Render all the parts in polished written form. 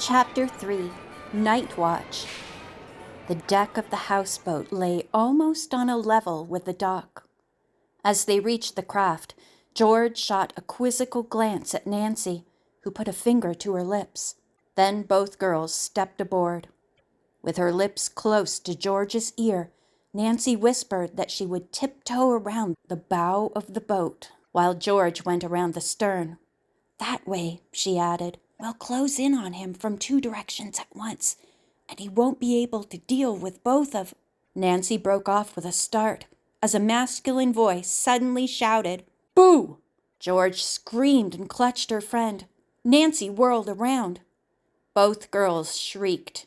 Chapter 3, Night Watch. The deck of the houseboat lay almost on a level with the dock. As they reached the craft, George shot a quizzical glance at Nancy, who put a finger to her lips. Then both girls stepped aboard. With her lips close to George's ear, Nancy whispered that she would tiptoe around the bow of the boat, while George went around the stern. "That way," she added, "we'll close in on him from two directions at once, and he won't be able to deal with both of—" Nancy broke off with a start as a masculine voice suddenly shouted, "Boo!" George screamed and clutched her friend. Nancy whirled around. Both girls shrieked.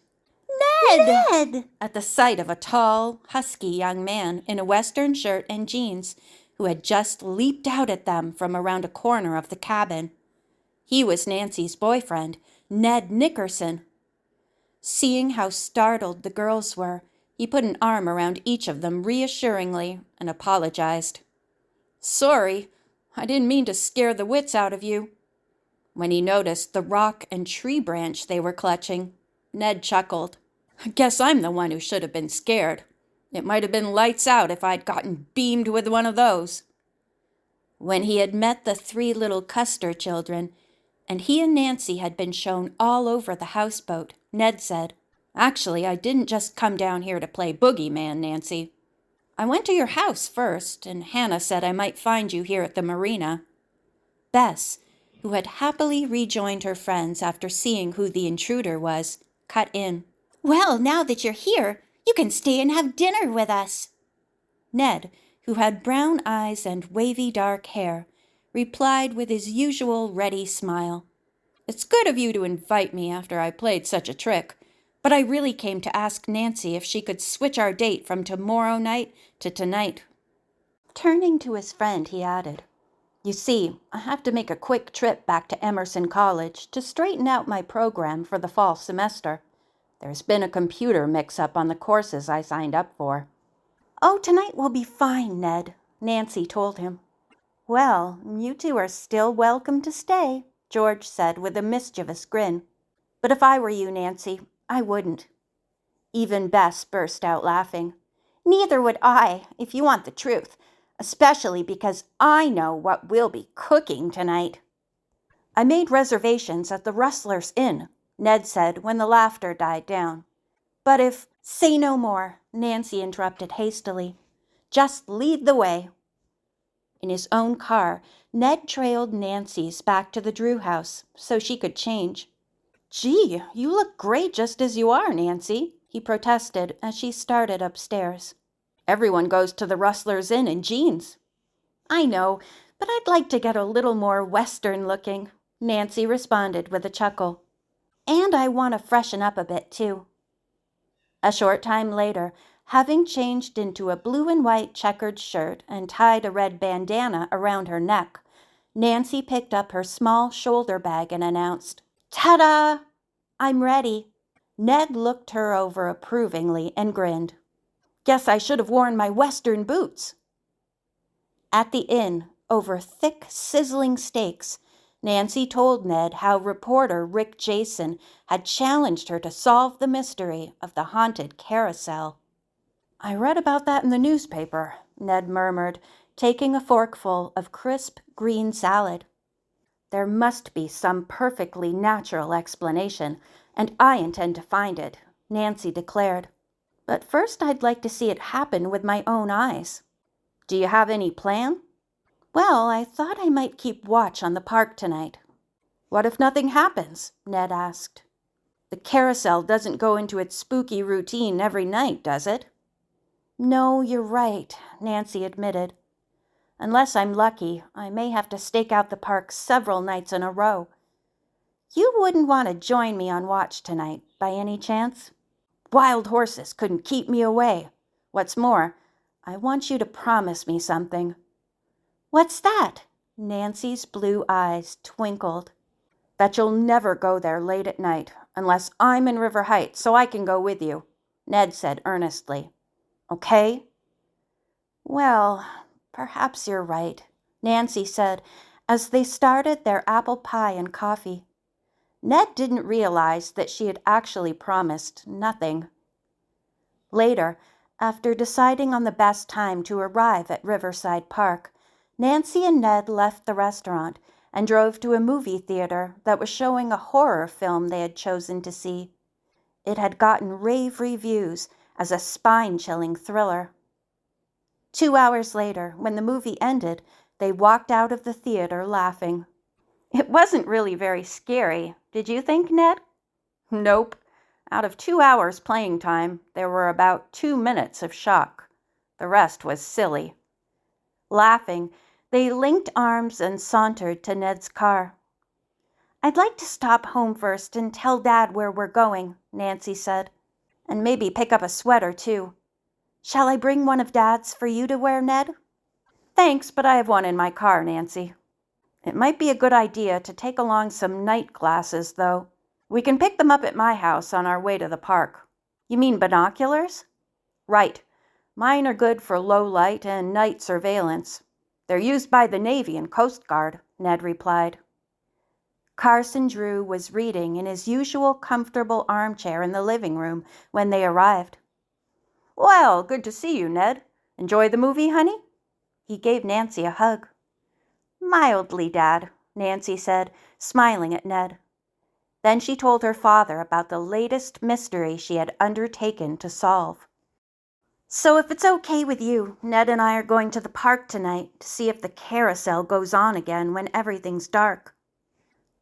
Ned! At the sight of a tall, husky young man in a western shirt and jeans who had just leaped out at them from around a corner of the cabin. He was Nancy's boyfriend, Ned Nickerson. Seeing how startled the girls were, he put an arm around each of them reassuringly and apologized. "Sorry, I didn't mean to scare the wits out of you." When he noticed the rock and tree branch they were clutching, Ned chuckled. "I guess I'm the one who should have been scared. It might have been lights out if I'd gotten beamed with one of those." When he had met the three little Custer children, and he and Nancy had been shown all over the houseboat, Ned said, "Actually, I didn't just come down here to play boogeyman, Nancy. I went to your house first, and Hannah said I might find you here at the marina." Bess, who had happily rejoined her friends after seeing who the intruder was, cut in. "Well, now that you're here, you can stay and have dinner with us." Ned, who had brown eyes and wavy dark hair, replied with his usual ready smile. "It's good of you to invite me after I played such a trick, but I really came to ask Nancy if she could switch our date from tomorrow night to tonight." Turning to his friend, he added, "You see, I have to make a quick trip back to Emerson College to straighten out my program for the fall semester. There's been a computer mix-up on the courses I signed up for." "Oh, tonight will be fine, Ned," Nancy told him. "Well, you two are still welcome to stay," George said with a mischievous grin. "But if I were you, Nancy, I wouldn't." Even Bess burst out laughing. "Neither would I, if you want the truth, especially because I know what we'll be cooking tonight." "I made reservations at the Rustler's Inn," Ned said when the laughter died down. "But if—" "Say no more," Nancy interrupted hastily. "Just lead the way." In his own car, Ned trailed Nancy's back to the Drew house so she could change. "Gee, you look great just as you are, Nancy," he protested as she started upstairs. "Everyone goes to the Rustler's Inn in jeans." "I know, but I'd like to get a little more Western looking," Nancy responded with a chuckle. "And I want to freshen up a bit, too." A short time later, having changed into a blue and white checkered shirt and tied a red bandana around her neck, Nancy picked up her small shoulder bag and announced, "Ta-da! I'm ready." Ned looked her over approvingly and grinned. "Guess I should have worn my Western boots." At the inn, over thick, sizzling steaks, Nancy told Ned how reporter Rick Jason had challenged her to solve the mystery of the haunted Carousel. "I read about that in the newspaper," Ned murmured, taking a forkful of crisp green salad. "There must be some perfectly natural explanation, and I intend to find it," Nancy declared. "But first I'd like to see it happen with my own eyes." "Do you have any plan?" "Well, I thought I might keep watch on the park tonight." "What if nothing happens?" Ned asked. "The Carousel doesn't go into its spooky routine every night, does it?" "No, you're right," Nancy admitted. "Unless I'm lucky, I may have to stake out the park several nights in a row. You wouldn't want to join me on watch tonight, by any chance? Wild horses couldn't keep me away. What's more, I want you to promise me something." "What's that?" Nancy's blue eyes twinkled. "That you'll never go there late at night, unless I'm in River Heights so I can go with you," Ned said earnestly. "Okay?" "Well, perhaps you're right," Nancy said as they started their apple pie and coffee. Ned didn't realize that she had actually promised nothing. Later, after deciding on the best time to arrive at Riverside Park, Nancy and Ned left the restaurant and drove to a movie theater that was showing a horror film they had chosen to see. It had gotten rave reviews as a spine-chilling thriller. 2 hours later, when the movie ended, they walked out of the theater laughing. It wasn't really very scary, did you think, Ned? Nope. Out of 2 hours playing time, there were about 2 minutes of shock. The rest was silly. Laughing, they linked arms and sauntered to Ned's car. I'd like to stop home first and tell Dad where we're going, Nancy said. And maybe pick up a sweater, too. Shall I bring one of Dad's for you to wear, Ned? Thanks, but I have one in my car, Nancy. It might be a good idea to take along some night glasses, though. We can pick them up at my house on our way to the park. You mean binoculars? Right. Mine are good for low light and night surveillance. They're used by the Navy and Coast Guard, Ned replied. Carson Drew was reading in his usual comfortable armchair in the living room when they arrived. Well, good to see you, Ned. Enjoy the movie, honey? He gave Nancy a hug. Mildly, Dad, Nancy said, smiling at Ned. Then she told her father about the latest mystery she had undertaken to solve. So if it's okay with you, Ned and I are going to the park tonight to see if the carousel goes on again when everything's dark.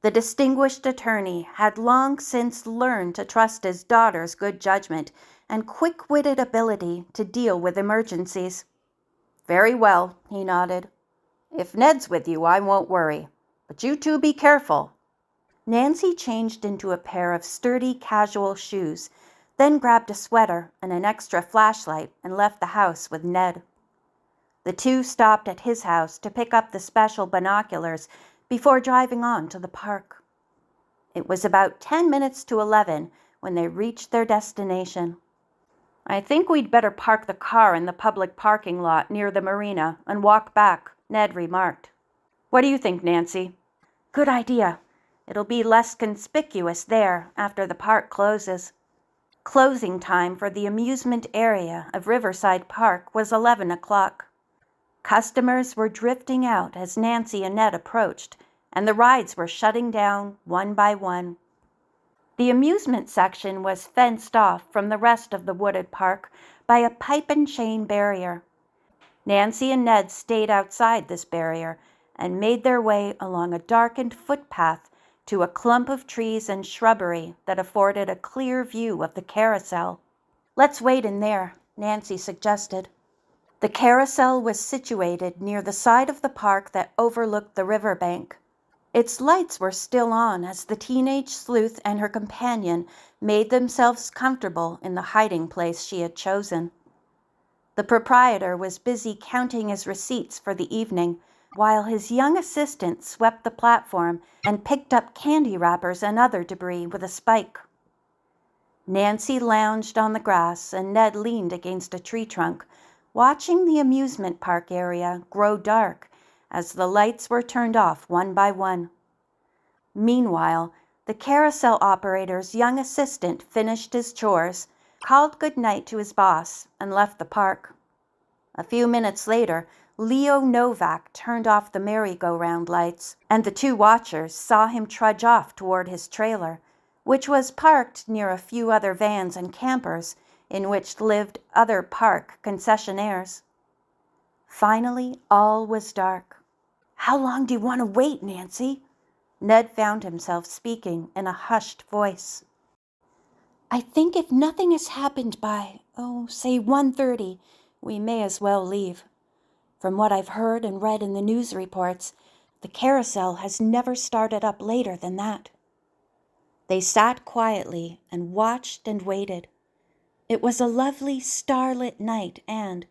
The distinguished attorney had long since learned to trust his daughter's good judgment and quick-witted ability to deal with emergencies. Very well, he nodded. If Ned's with you, I won't worry. But you two be careful. Nancy changed into a pair of sturdy casual shoes, then grabbed a sweater and an extra flashlight and left the house with Ned. The two stopped at his house to pick up the special binoculars before driving on to the park. It was about 10 minutes to 11 when they reached their destination. I think we'd better park the car in the public parking lot near the marina and walk back, Ned remarked. What do you think, Nancy? Good idea. It'll be less conspicuous there after the park closes. Closing time for the amusement area of Riverside Park was 11 o'clock. Customers were drifting out as Nancy and Ned approached, and the rides were shutting down one by one. The amusement section was fenced off from the rest of the wooded park by a pipe and chain barrier. Nancy and Ned stayed outside this barrier and made their way along a darkened footpath to a clump of trees and shrubbery that afforded a clear view of the carousel. Let's wait in there, Nancy suggested. The carousel was situated near the side of the park that overlooked the riverbank. Its lights were still on as the teenage sleuth and her companion made themselves comfortable in the hiding place she had chosen. The proprietor was busy counting his receipts for the evening, while his young assistant swept the platform and picked up candy wrappers and other debris with a spike. Nancy lounged on the grass and Ned leaned against a tree trunk, watching the amusement park area grow dark as the lights were turned off one by one. Meanwhile, the carousel operator's young assistant finished his chores, called good night to his boss, and left the park. A few minutes later, Leo Novak turned off the merry-go-round lights, and the two watchers saw him trudge off toward his trailer, which was parked near a few other vans and campers in which lived other park concessionaires. Finally, all was dark. How long do you want to wait, Nancy? Ned found himself speaking in a hushed voice. I think if nothing has happened by, say 1:30, we may as well leave. From what I've heard and read in the news reports, the carousel has never started up later than that. They sat quietly and watched and waited. It was a lovely starlit night and,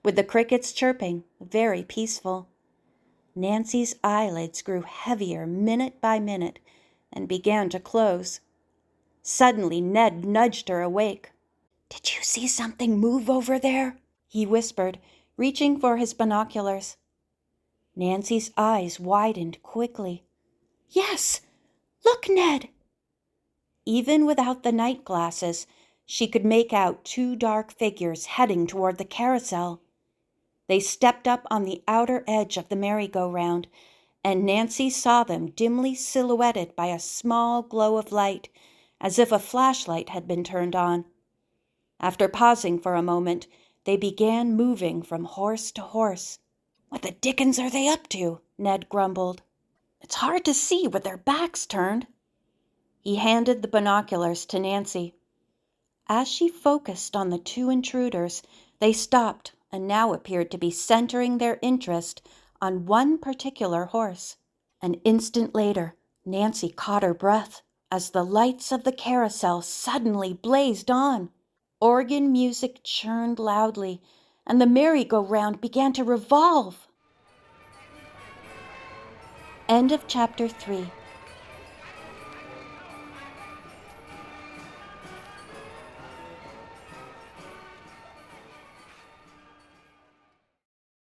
with the crickets chirping, very peaceful. Nancy's eyelids grew heavier minute by minute and began to close. Suddenly Ned nudged her awake. Did you see something move over there? He whispered, reaching for his binoculars. Nancy's eyes widened quickly. Yes! Look, Ned! Even without the night glasses, she could make out two dark figures heading toward the carousel. They stepped up on the outer edge of the merry-go-round, and Nancy saw them dimly silhouetted by a small glow of light, as if a flashlight had been turned on. After pausing for a moment, they began moving from horse to horse. "What the dickens are they up to?" Ned grumbled. "It's hard to see with their backs turned." He handed the binoculars to Nancy. As she focused on the two intruders, they stopped and now appeared to be centering their interest on one particular horse. An instant later, Nancy caught her breath as the lights of the carousel suddenly blazed on. Organ music churned loudly, and the merry-go-round began to revolve. End of chapter 3.